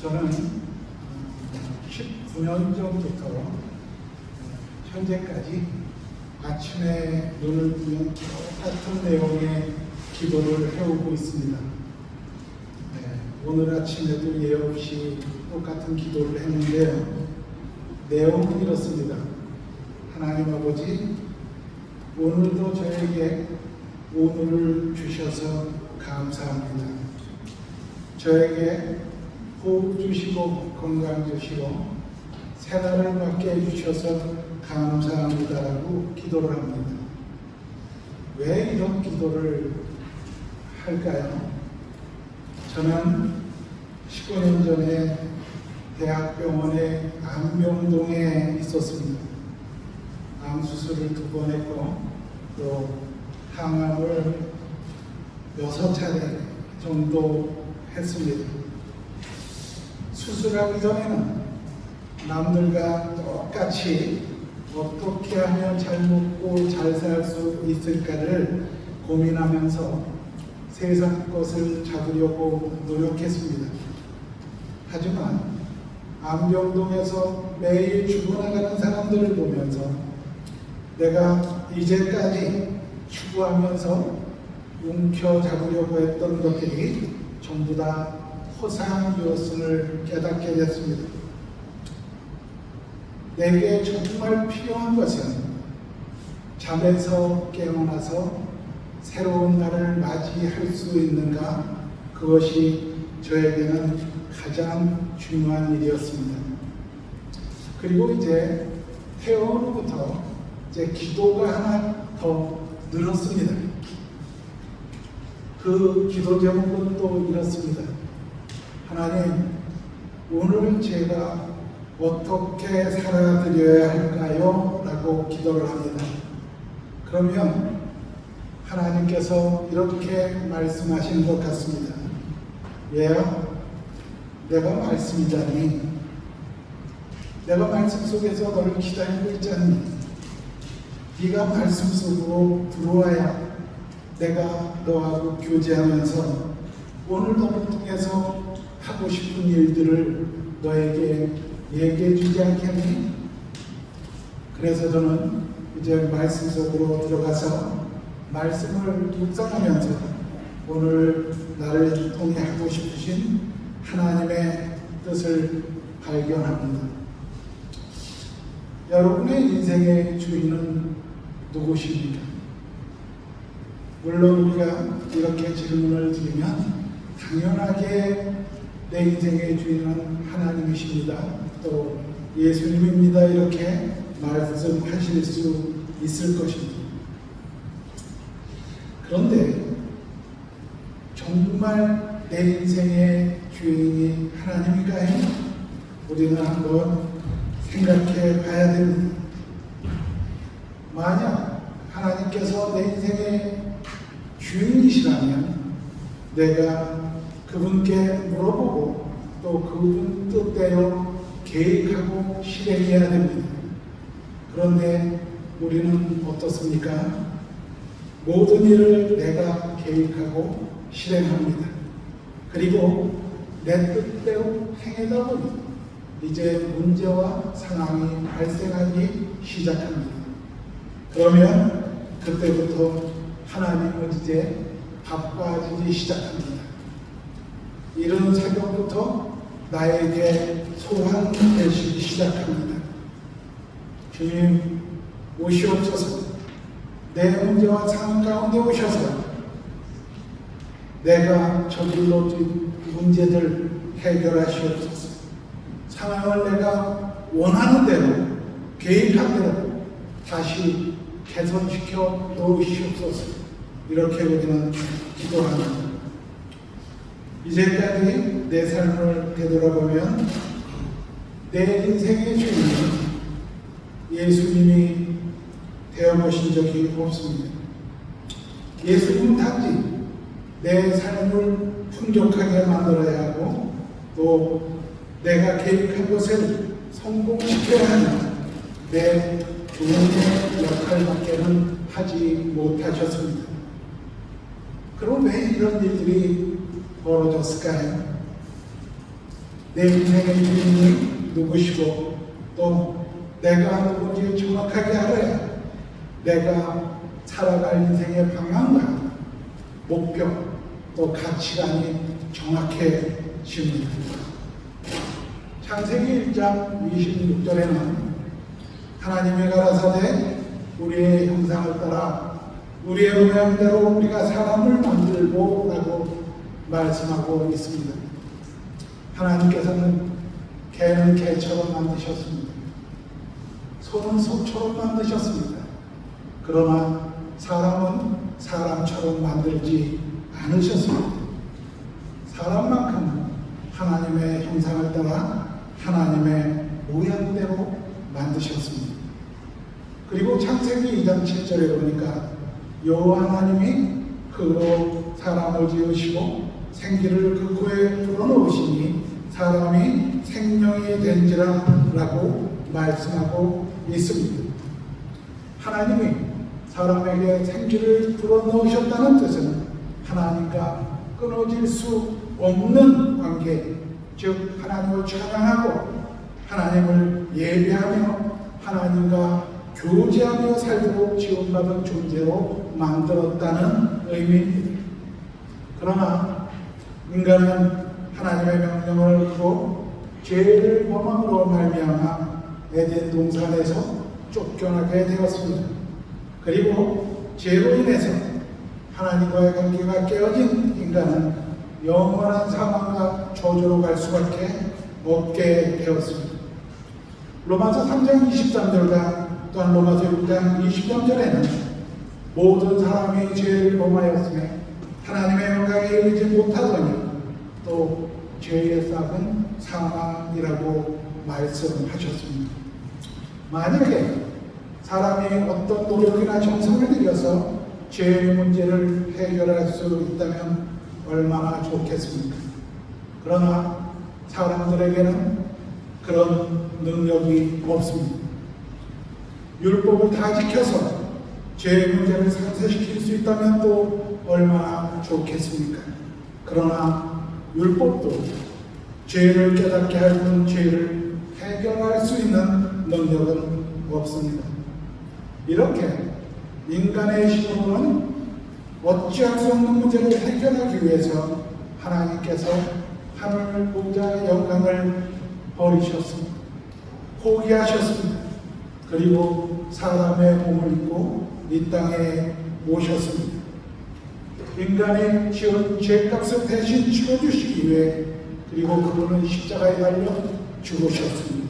저는 19년 전부터 현재까지 아침에 눈을 뜨면 똑같은 내용의 기도를 해오고 있습니다. 오늘 아침에도 예 없이 똑같은 기도를 했는데요. 내용은 이렇습니다. 하나님 아버지, 오늘도 저에게 오늘을 주셔서 감사합니다. 저에게 호흡 주시고 건강 주시고 새날을 받게 해주셔서 감사합니다라고 기도를 합니다. 왜 이런 기도를 할까요? 저는 19년 전에 대학병원의 안명동에 있었습니다. 암 수술을 2번 했고 또 항암을 6차례 정도 했습니다. 수술하기 전에는 남들과 똑같이 어떻게 하면 잘 먹고 잘 살 수 있을까를 고민하면서 세상 것을 잡으려고 노력했습니다. 하지만 안병동에서 매일 죽어나가는 사람들을 보면서 내가 이제까지 추구하면서 움켜잡으려고 했던 것들이 전부 다 허상이었음을 깨닫게 됐습니다. 내게 정말 필요한 것은 잠에서 깨어나서 새로운 날을 맞이할 수 있는가, 그것이 저에게는 가장 중요한 일이었습니다. 그리고 이제 퇴원 후부터 이제 기도가 하나 더 늘었습니다. 그 기도 제목은 또 이렇습니다. 하나님, 오늘 제가 어떻게 살아드려야 할까요? 라고 기도를 합니다. 그러면 하나님께서 이렇게 말씀하시는 것 같습니다. 얘야, 내가 말씀이잖니. 내가 말씀 속에서 너를 기다리고 있잖니. 네가 말씀 속으로 들어와야 내가 너하고 교제하면서 오늘 너를 통해서 하고 싶은 일들을 너에게 얘기해 주지 않겠니? 그래서 저는 이제 말씀 속으로 들어가서 말씀을 묵상하면서 오늘 나를 통해 하고 싶으신 하나님의 뜻을 발견합니다. 여러분의 인생의 주인은 누구십니까? 물론 우리가 이렇게 질문을 드리면 당연하게 내 인생의 주인은 하나님이십니다. 또 예수님입니다. 이렇게 말씀하실 수 있을 것입니다. 그런데 정말 내 인생의 주인이 하나님일까요? 우리는 한번 생각해 봐야 됩니다. 만약 하나님께서 내 인생의 주인이시라면 내가 그분께 물어보고 또 그분 뜻대로 계획하고 실행해야 됩니다. 그런데 우리는 어떻습니까? 모든 일을 내가 계획하고 실행합니다. 그리고 내 뜻대로 행하다 보니 이제 문제와 상황이 발생하기 시작합니다. 그러면 그때부터 하나님은 이제 바빠지기 시작합니다. 이른 새벽부터 나에게 소환되시기 시작합니다. 주님, 오시옵소서. 내 문제와 상황 가운데 오셔서 내가 저질러진 문제들 해결하시옵소서. 상황을 내가 원하는 대로, 계획한 대로 다시 개선시켜 놓으시옵소서. 이렇게 우리는 기도합니다. 이제까지 내 삶을 되돌아보면 내 인생의 주인은 예수님이 되어보신 적이 없습니다. 예수님은 단지 내 삶을 풍족하게 만들어야 하고 또 내가 계획한 것을 성공시켜야 하는 내 도움의 역할밖에는 하지 못하셨습니다. 그럼 왜 이런 일들이 벌어졌을까요? 내 인생의 주인이 누구시고 또 내가 누군지 정확하게 알아야 내가 살아갈 인생의 방향과 목표 또 가치관이 정확해집니다. 창세기 1장 26절에는 하나님이 가라사대 우리의 형상을 따라 우리의 모양대로 우리가 사람을 만들고 라고 말씀하고 있습니다. 하나님께서는 개는 개처럼 만드셨습니다. 소는 소처럼 만드셨습니다. 그러나 사람은 사람처럼 만들지 않으셨습니다. 사람만큼은 하나님의 형상을 따라 하나님의 모양대로 만드셨습니다. 그리고 창세기 2장 7절에 보니까 여호와 하나님이 흙으로 사람을 지으시고 생기를 그 코에 불어넣으시니 사람이 생명이 된지라 라고 말씀하고 있습니다. 하나님이 사람에게 생기를 불어넣으셨다는 뜻은 하나님과 끊어질 수 없는 관계, 즉 하나님을 찬양하고 하나님을 예배하며 하나님과 교제하며 살도록 지원받은 존재로 만들었다는 의미입니다. 그러나 인간은 하나님의 명령을 어기고 죄를 범함으로 말미암아 에덴 동산에서 쫓겨나게 되었습니다. 그리고 죄로 인해서 하나님과의 관계가 깨어진 인간은 영원한 사망과 저주로 갈 수밖에 없게 되었습니다. 로마서 3장 23절과 또한 로마서 6장 23절에는 모든 사람이 죄를 범하였으며 하나님의 영광에 이르지 못하더니 또 죄의 싹은 사망이라고 말씀하셨습니다. 만약에 사람이 어떤 노력이나 정성을 들여서 죄의 문제를 해결할 수 있다면 얼마나 좋겠습니까? 그러나 사람들에게는 그런 능력이 없습니다. 율법을 다 지켜서 죄의 문제를 상쇄시킬 수 있다면 또 얼마나 좋겠습니까? 그러나 율법도 죄를 깨닫게 할 뿐 죄를 해결할 수 있는 능력은 없습니다. 이렇게 인간의 힘으로는 어찌할 수 없는 문제를 해결하기 위해서 하나님께서 하늘 보좌의 영광을 버리셨습니다. 포기하셨습니다. 그리고 사람의 몸을 입고 이 땅에 오셨습니다. 인간이 지은 죄값을 대신 치러주시기 위해 그리고 그분은 십자가에 달려 죽으셨습니다.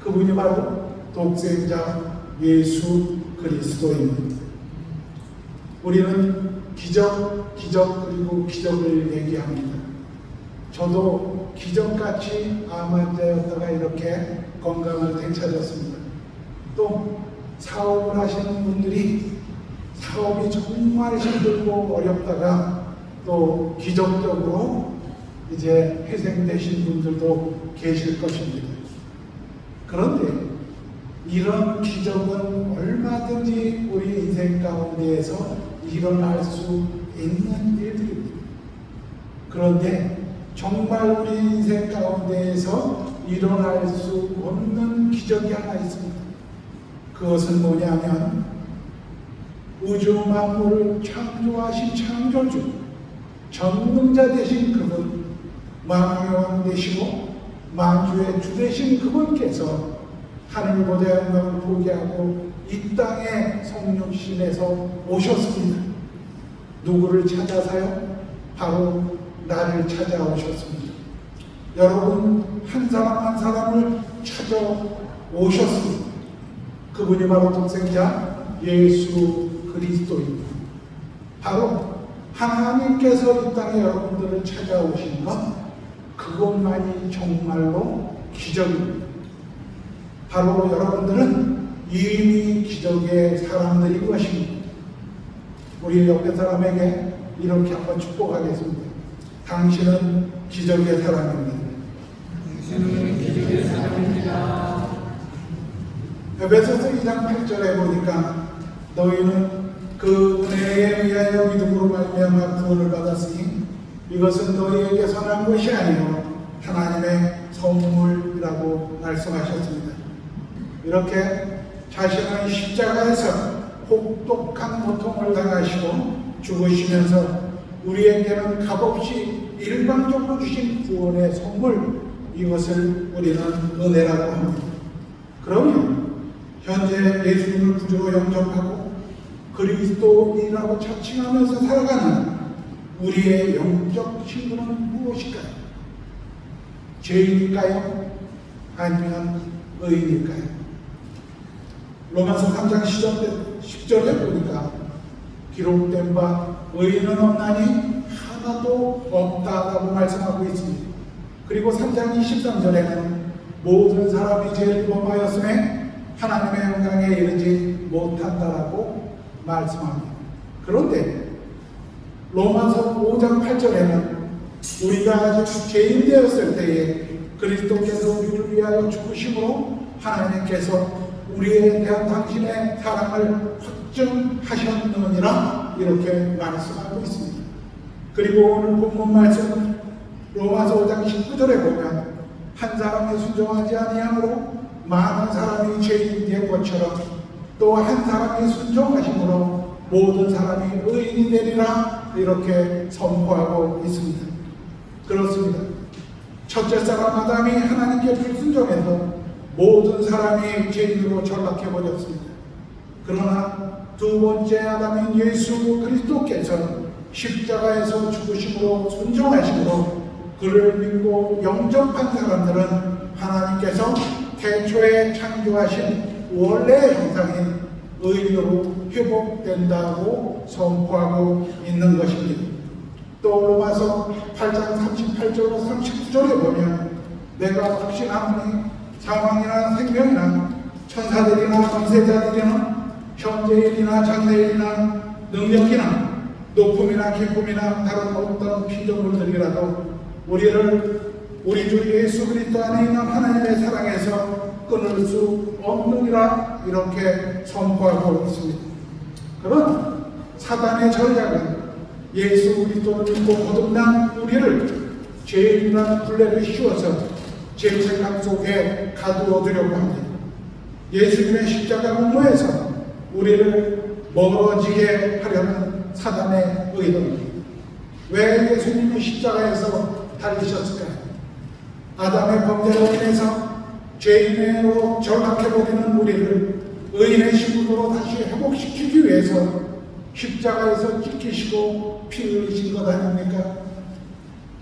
그분이 바로 독생자 예수 그리스도입니다. 우리는 기적 그리고 기적을 얘기합니다. 저도 기적같이 암 환자였다가 이렇게 건강을 되찾았습니다. 또 사업을 하시는 분들이 사업이 정말 힘들고 어렵다가 또 기적적으로 이제 회생되신 분들도 계실 것입니다. 그런데 이런 기적은 얼마든지 우리 인생 가운데에서 일어날 수 있는 일들입니다. 그런데 정말 우리 인생 가운데에서 일어날 수 없는 기적이 하나 있습니다. 그것은 뭐냐면 우주 만물을 창조하신 창조주, 전능자 되신 그분, 만왕의 왕 되시고 만주의 주 되신 그분께서 하늘보다 영광을 포기하고 이 땅에 성육신에서 오셨습니다. 누구를 찾아서요? 바로 나를 찾아오셨습니다. 여러분 한 사람 한 사람을 찾아오셨습니다. 그분이 바로 독생자 예수 그리스도입니다. 바로 하나님께서 이 땅에 여러분들을 찾아오신 것, 그것만이 정말로 기적입니다. 바로 여러분들은 이미 기적의 사람들인 것입니다. 우리 옆에 사람에게 이렇게 한번 축복하겠습니다. 당신은 기적의 사람입니다. 당신은 기적의 사람입니다. 에베소서 2장 8절에 보니까 너희는 그 은혜에 의하여 믿음으로 말미암아 구원을 받았으니 이것은 너희에게서 난 것이 아니요 하나님의 선물이라고 말씀하셨습니다. 이렇게 자신의 십자가에서 혹독한 고통을 당하시고 죽으시면서 우리에게는 값없이 일방적으로 주신 구원의 선물, 이것을 우리는 은혜라고 합니다. 그러면 현재 예수님을 구주로 영접하고 그리스도인이라고 자칭하면서 살아가는 우리의 영적 신분은 무엇일까요? 죄인일까요? 아니면 의인일까요? 로마서 3장 10절에 보니까 기록된 바 의인은 없나니 하나도 없다라고 말씀하고 있습니다. 그리고 3장 23절에는 모든 사람이 죄를 범하였음에 하나님의 영광에 이르지 못한다라고 말씀합니다. 그런데 로마서 5장 8절에는 우리가 아직 죄인 되었을 때에 그리스도께서 우리를 위하여 죽으심으로 하나님께서 우리에 대한 당신의 사랑을 확증하셨느니라 이렇게 말씀하고 있습니다. 그리고 오늘 본문 말씀 로마서 5장 19절에 보면 한 사람이 순종하지 아니함으로 많은 사람이 죄인이 된 것처럼 또 한 사람이 순종하심으로 모든 사람이 의인이 되리라 이렇게 선포하고 있습니다. 그렇습니다. 첫째 사람 아담이 하나님께 불순종해서 모든 사람이 죄인으로 전락해버렸습니다. 그러나 두 번째 아담인 예수 그리스도께서 십자가에서 죽으심으로 순종하심으로 그를 믿고 영접한 사람들은 하나님께서 태초에 창조하신 원래의 형상인 의인으로 회복된다고 선포하고 있는 것입니다. 또 로마서 8장 38절로 39절에 보면 내가 확신하노니 사망이나 생명이나 천사들이나 권세자들이나 현재일이나 장래일이나 능력이나 높음이나 기쁨이나 다른 어떤 피조물들이라도 우리 주 예수 그리스도 안에 있는 하나님의 사랑에서 끊을 수 없느니라 이렇게 선포하고 있습니다. 그러나 사단의 전략은 예수 그리스도를 믿고 거듭난 우리를 죄인이라는 굴레를 씌워서 죄책감 속에 가두어두려고 합니다. 예수님의 십자가 공로에서 우리를 멀어지게 하려는 사단의 의도입니다. 왜 예수님이 십자가에서 달리셨을까요? 아담의 범죄로 인해서 죄인으로 전락해버리는 우리를 의인의 신분으로 다시 회복시키기 위해서 십자가에서 찢기시고 피 흘리신 것 아닙니까?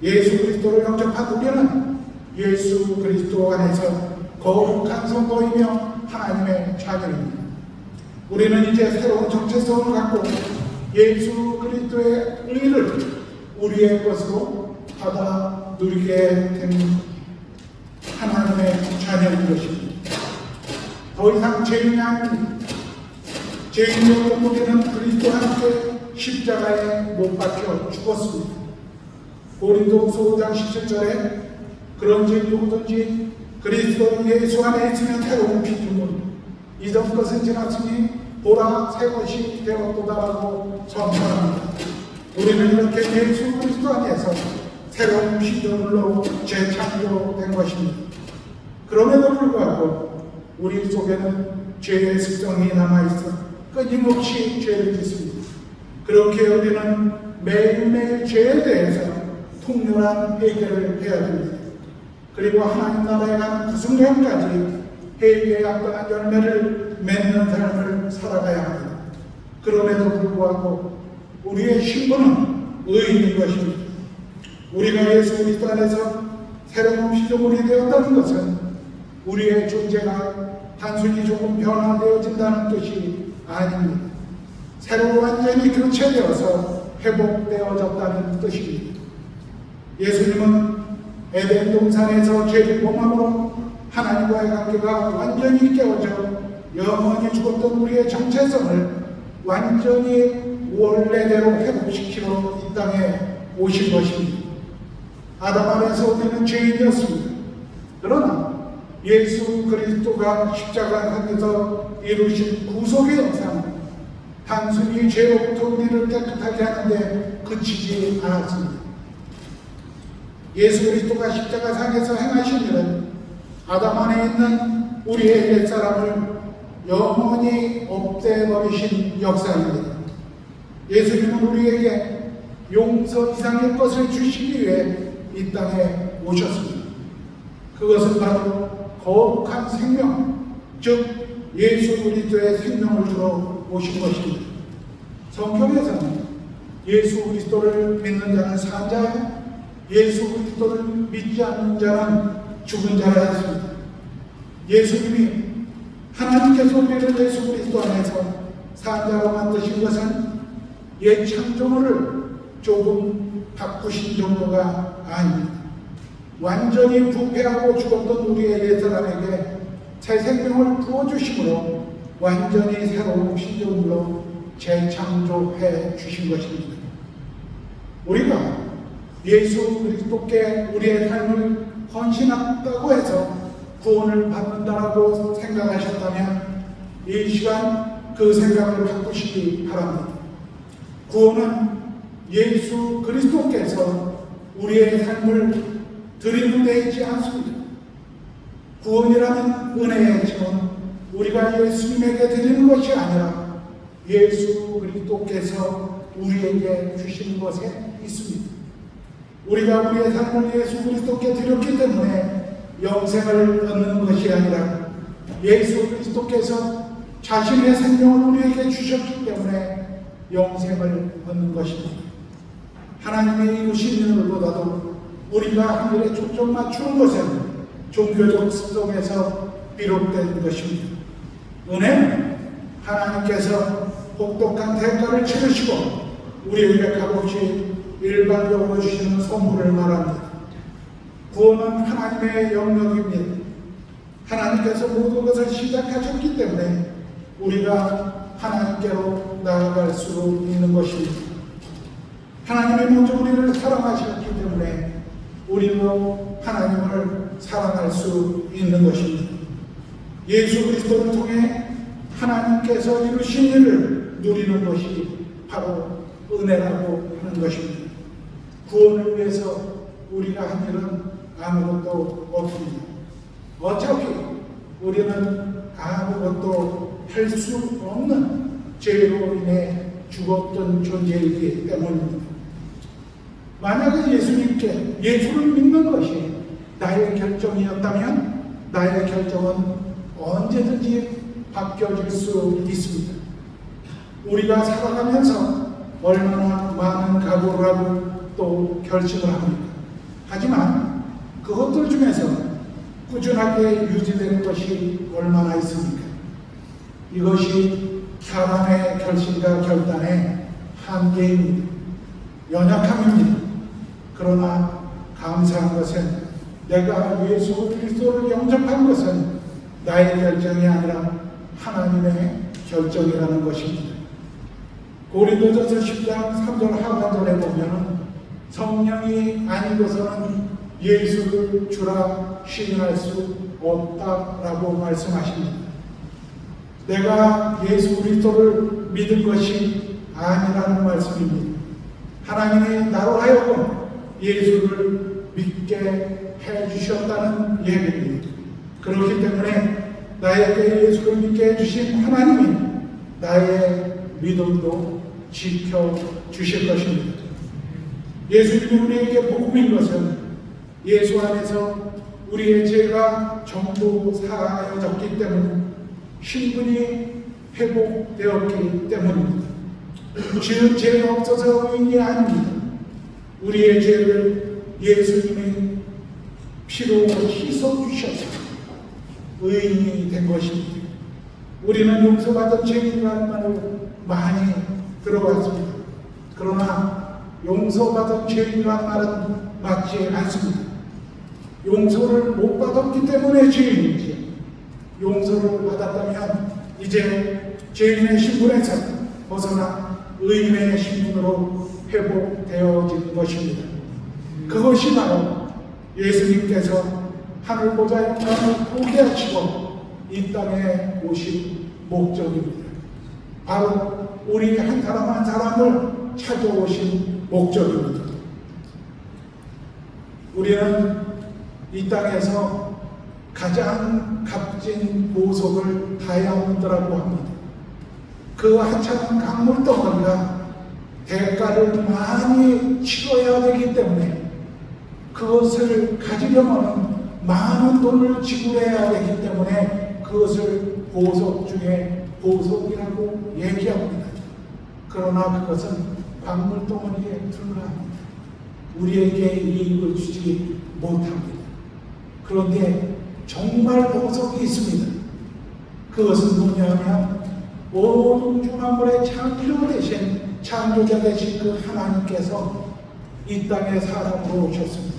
예수 그리스도를 영접한 우리는 예수 그리스도 안에서 거룩한 성도이며 하나님의 자녀입니다. 우리는 이제 새로운 정체성을 갖고 예수 그리스도의 의를 우리의 것으로 받아 누리게 된 하나님의 자녀인 것입니다. 더 이상 죄인이 아닙니다. 죄인이었던 우리는 그리스도와 함께 십자가에 못 박혀 죽었습니다. 고린도후서 5장 17절에 그런즉 누구든지 그리스도 예수 안에 있으면 새로운 피조물 이전 것은 지났으니 보라 새 것이 되었도다라고 선포합니다. 우리는 이렇게 예수 그리스도 안에서 새로운 피조물로 재창조된 것입니다. 그럼에도 불구하고 우리 속에는 죄의 습성이 남아있어 끊임없이 죄를 짓습니다. 그렇게 우리는 매일매일 죄에 대해서 통렬한 해결을 해야 됩니다. 그리고 하나님 나라에 가는 그 순간까지 회개에 합당한 열매를 맺는 삶을 살아가야 합니다. 그럼에도 불구하고 우리의 신분은 의인인 것입니다. 우리가 예수 그리스도 안에서 새로운 피조물이 되었다는 것은 우리의 존재가 단순히 조금 변화되어진다는 뜻이 아닙니다. 새로 완전히 교체되어서 회복되어졌다는 뜻입니다. 예수님은 에덴 동산에서 죄를 범함으로 하나님과의 관계가 완전히 깨어져 영원히 죽었던 우리의 정체성을 완전히 원래대로 회복시키러 이 땅에 오신 것입니다. 아담 안에서 우리는 죄인이었습니다. 그러나 예수 그리스도가 십자가에서 이루신 구속의 영상은 단순히 죄로부터 우리를 깨끗하게 하는데 그치지 않았습니다. 예수 그리스도가 십자가상에서 행하신 일은 아담 안에 있는 우리의 옛사람을 영원히 없애버리신 역사입니다. 예수님은 우리에게 용서 이상의 것을 주시기 위해 이 땅에 오셨습니다. 그것은 바로 거룩한 생명, 즉 예수 그리스도의 생명을 주러 오신 것입니다. 성경에서는 예수 그리스도를 믿는 자는 산 자요, 예수 그리스도를 믿지 않는 자는 죽은 자라 했습니다. 예수님이 하나님께서 우리를 예수 그리스도 안에서 산 자로 만드신 것은 옛 창조물을 조금 바꾸신 정도가 아닙니다. 완전히 부패하고 죽었던 우리의 옛사람에게 새 생명을 부어주심으로 완전히 새로운 신조물로 재창조해 주신 것입니다. 우리가 예수 그리스도께 우리의 삶을 헌신한다고 해서 구원을 받는다라고 생각하셨다면 이 시간 그 생각을 바꾸시기 바랍니다. 구원은 예수 그리스도께서 우리의 삶을 드리는 데 있지 않습니다. 구원이라는 은혜의 증은 우리가 예수님에게 드리는 것이 아니라 예수 그리스도께서 우리에게 주시는 것에 있습니다. 우리가 우리의 삶을 예수 그리스도께 드렸기 때문에 영생을 얻는 것이 아니라 예수 그리스도께서 자신의 생명을 우리에게 주셨기 때문에 영생을 얻는 것입니다. 하나님의 이루신 일보다도 우리가 하늘에 초점 맞추는 것은 종교적 습성에서 비롯된 것입니다. 은혜는 하나님께서 혹독한 대가를 치르시고 우리에게 값없이 일반적으로 주시는 선물을 말합니다. 구원은 하나님의 영역입니다. 하나님께서 모든 것을 시작하셨기 때문에 우리가 하나님께로 나아갈 수 있는 것입니다. 하나님이 먼저 우리를 사랑하셨기 때문에 우리도 하나님을 사랑할 수 있는 것입니다. 예수 그리스도를 통해 하나님께서 이루신 일을 누리는 것이 바로 은혜라고 하는 것입니다. 구원을 위해서 우리가 한 일은 아무것도 없습니다. 어차피 우리는 아무것도 할 수 없는 죄로 인해 죽었던 존재이기 때문입니다. 만약에 예수님께 예수를 믿는 것이 나의 결정이었다면 나의 결정은 언제든지 바뀌어질 수 있습니다. 우리가 살아가면서 얼마나 많은 각오를 하고 또 결심을 합니까? 하지만 그것들 중에서 꾸준하게 유지되는 것이 얼마나 있습니까? 이것이 사람의 결심과 결단의 한계입니다. 연약함입니다. 그러나 감사한 것은 내가 예수 그리스도를 영접한 것은 나의 결정이 아니라 하나님의 결정이라는 것입니다. 고린도전서 10장 3절 하반절에 보면 성령이 아니고서는 예수를 주라 시인할 수 없다라고 말씀하십니다. 내가 예수 그리스도를 믿은 것이 아니라는 말씀입니다. 하나님이 나로 하여금 예수를 믿게 해주셨다는 얘기입니다. 그렇기 때문에 나에게 예수를 믿게 해주신 하나님이 나의 믿음도 지켜주실 것입니다. 예수님이 우리에게 복음인 것은 예수 안에서 우리의 죄가 전부 사하여졌기 때문, 신분이 회복되었기 때문입니다. 지은 죄가 없어서 의인이 아닙니다. 우리의 죄를 예수님이 피로 씻어 주셔서 의인이 된 것입니다. 우리는 용서받은 죄인이라는 말을 많이 들어봤습니다. 그러나 용서받은 죄인이라는 말은 맞지 않습니다. 용서를 못 받았기 때문에 죄인이지, 용서를 받았다면 이제 죄인의 신분에서 벗어나 의인의 신분으로 회복되어지는 것입니다. 그것이 바로 예수님께서 하늘보다 영광을 포기하시고 이 땅에 오신 목적입니다. 바로 우리 한 사람 한 사람을 찾아오신 목적입니다. 우리는 이 땅에서 가장 값진 보석을 다이아몬드라고 합니다. 그 하찮은 강물 덩어리가 대가를 많이 치러야 되기 때문에, 그것을 가지려면 많은 돈을 지불해야 되기 때문에 그것을 보석 중에 보석이라고 얘기합니다. 그러나 그것은 광물 덩어리에 불과합니다. 우리에게 이익을 주지 못합니다. 그런데 정말 보석이 있습니다. 그것은 뭐냐면 온 우주 만물의 창조 되신, 창조자 되신 그 하나님께서 이 땅에 사람으로 오셨습니다.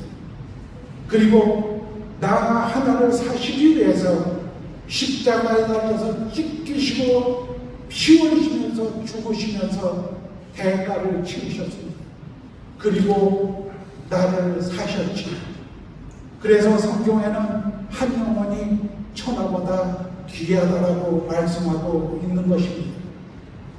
그리고 나 하나를 사시기 위해서 십자가에 달려서 찢기시고 피 흘리시면서 죽으시면서 대가를 치르셨습니다. 그리고 나를 사셨지. 그래서 성경에는 한 영혼이 천하보다 귀하다라고 말씀하고 있는 것입니다.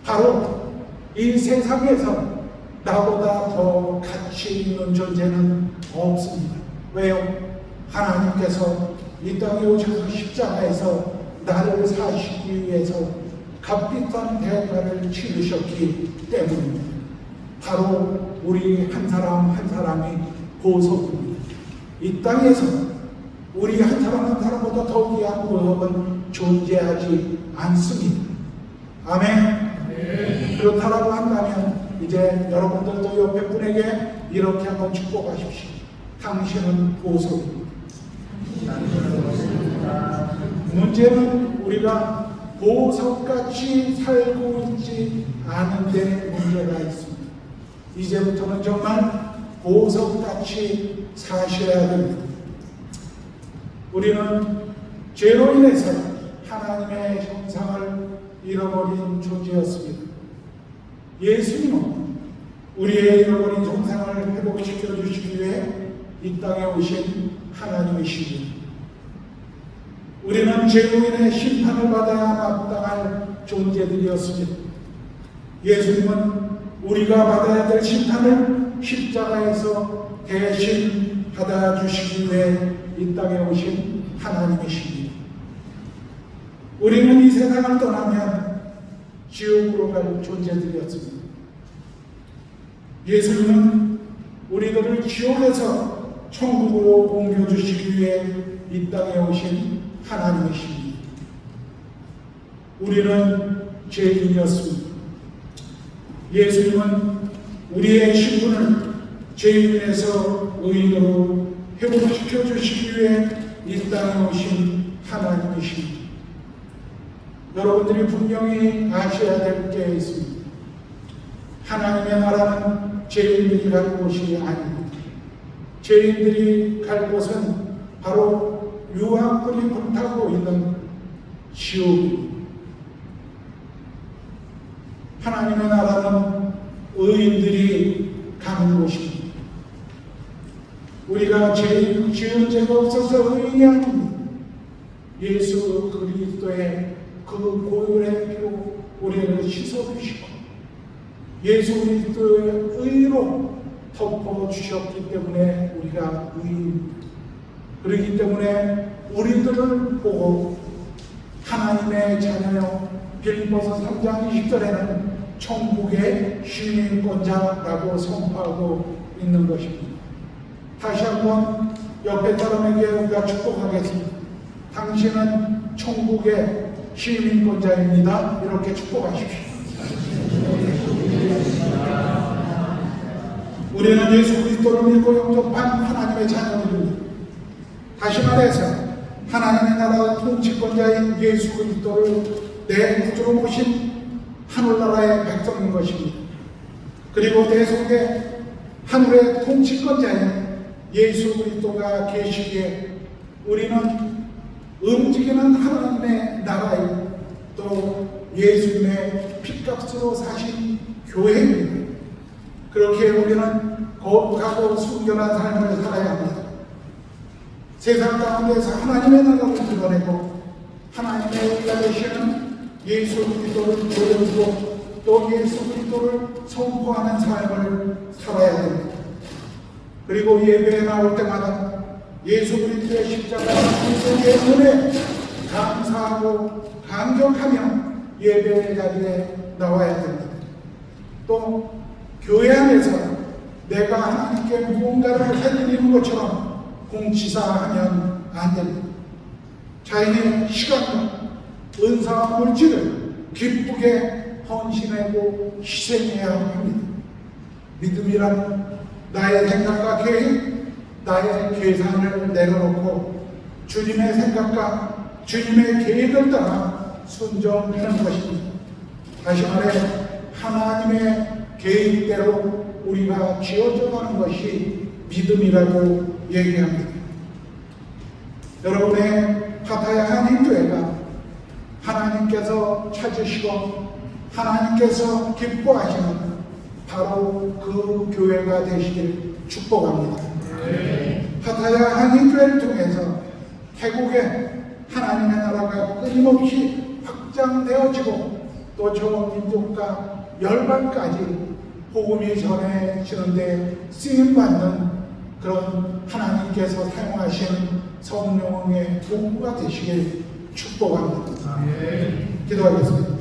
바로 이 세상에서 나보다 더 가치 있는 존재는 없습니다. 왜요? 하나님께서 이 땅에 오셔서 십자가에서 나를 사시기 위해서 값비싼 대가를 치르셨기 때문입니다. 바로 우리 한 사람 한 사람이 보석입니다. 이 땅에서 우리 한 사람 한 사람보다 더 귀한 보석은 존재하지 않습니다. 아멘. 네. 그렇다라고 한다면 이제 여러분들도 옆에 분에게 이렇게 한번 축복하십시오. 당신은 보석입니다. 문제는 우리가 보석같이 살고 있지 않은데 문제가 있습니다. 이제부터는 정말 보석같이 사셔야 됩니다. 우리는 죄로 인해서 하나님의 형상을 잃어버린 존재였습니다. 예수님은 우리의 잃어버린 형상을 회복시켜 주시기 위해 이 땅에 오신 하나님이십니다. 우리는 죄로 인해 심판을 받아야 마땅할 존재들이었습니다. 예수님은 우리가 받아야 될 심판을 십자가에서 대신 받아주시기 위해 이 땅에 오신 하나님이십니다. 우리는 이 세상을 떠나면 지옥으로 갈 존재들이었습니다. 예수님은 우리들을 지옥에서 천국으로 옮겨주시기 위해 이 땅에 오신 하나님이십니다. 우리는 죄인이었습니다. 예수님은 우리의 신분을 죄인에서 의인으로 회복시켜 주시기 위해 이 땅에 오신 하나님이십니다. 여러분들이 분명히 아셔야 될 게 있습니다. 하나님의 나라는 죄인들이 갈 곳이 아닙니다. 죄인들이 갈 곳은 바로 유황불이 불타고 있는 지옥입니다. 하나님의 나라는 의인들이 가는 곳입니다. 우리가 지은 죄가 없어서 의인이 아닙니다. 예수 그리스도의 그 고혈의 피로 우리를 씻어주시고 예수 그리스도의 의로 덮어주셨기 때문에 우리가 의인입니다. 그렇기 때문에 우리들을 보고 하나님의 자녀요 빌립보서 3장 20절에는 천국의 시민권자라고 선포하고 있는 것입니다. 다시 한번 옆에 사람에게 우리가 축복하겠습니다. 당신은 천국의 시민권자입니다. 이렇게 축복하십시오. 우리는 예수 그리스도를 믿고 영접한 하나님의 자녀들입니다. 다시 말해서 하나님의 나라 통치권자인 예수 그리스도를 내 구주로 모신 하늘나라의 백성인 것입니다. 그리고 내 속에 하늘의 통치권자인 예수 그리스도가 계시기에 우리는 움직이는 하나님의 나라에 또 예수님의 핏값으로 사신 교회입니다. 그렇게 우리는 거룩하고 순결한 삶을 살아야 합니다. 세상 가운데서 하나님의 나라를 드러내고 하나님의 의가 되시는 예수 그리스도를 보여주고 또 예수 그리스도를 선포하는 삶을 살아야 됩니다. 그리고 예배에 나올 때마다 예수 그리스도의 십자가 그리스도의 은혜에 감사하고 감격하며 예배 자리에 나와야 됩니다. 또 교회 안에서 내가 하나님께 무언가를 해드리는 것처럼 공치사하면 안 됩니다. 자신의 시간과 은사와 물질을 기쁘게 헌신하고 희생해야 합니다. 믿음이란 나의 생각과 계획, 나의 계산을 내려놓고 주님의 생각과 주님의 계획을 따라 순종하는 것입니다. 다시 말해 하나님의 계획대로 우리가 지어져 가는 것이 믿음이라고 얘기합니다. 여러분의 파타야 한인교회가 하나님께서 찾으시고 하나님께서 기뻐하시는 바로 그 교회가 되시길 축복합니다. 파타야 한인교회를 통해서 태국에 하나님의 나라가 끊임없이 확장되어지고 또 저 민족과 열방까지 복음이 전해지는데 쓰임받는 그런 하나님께서 사용하시는 성령의 공부가 되시길 축복합니다. 기도하겠습니다.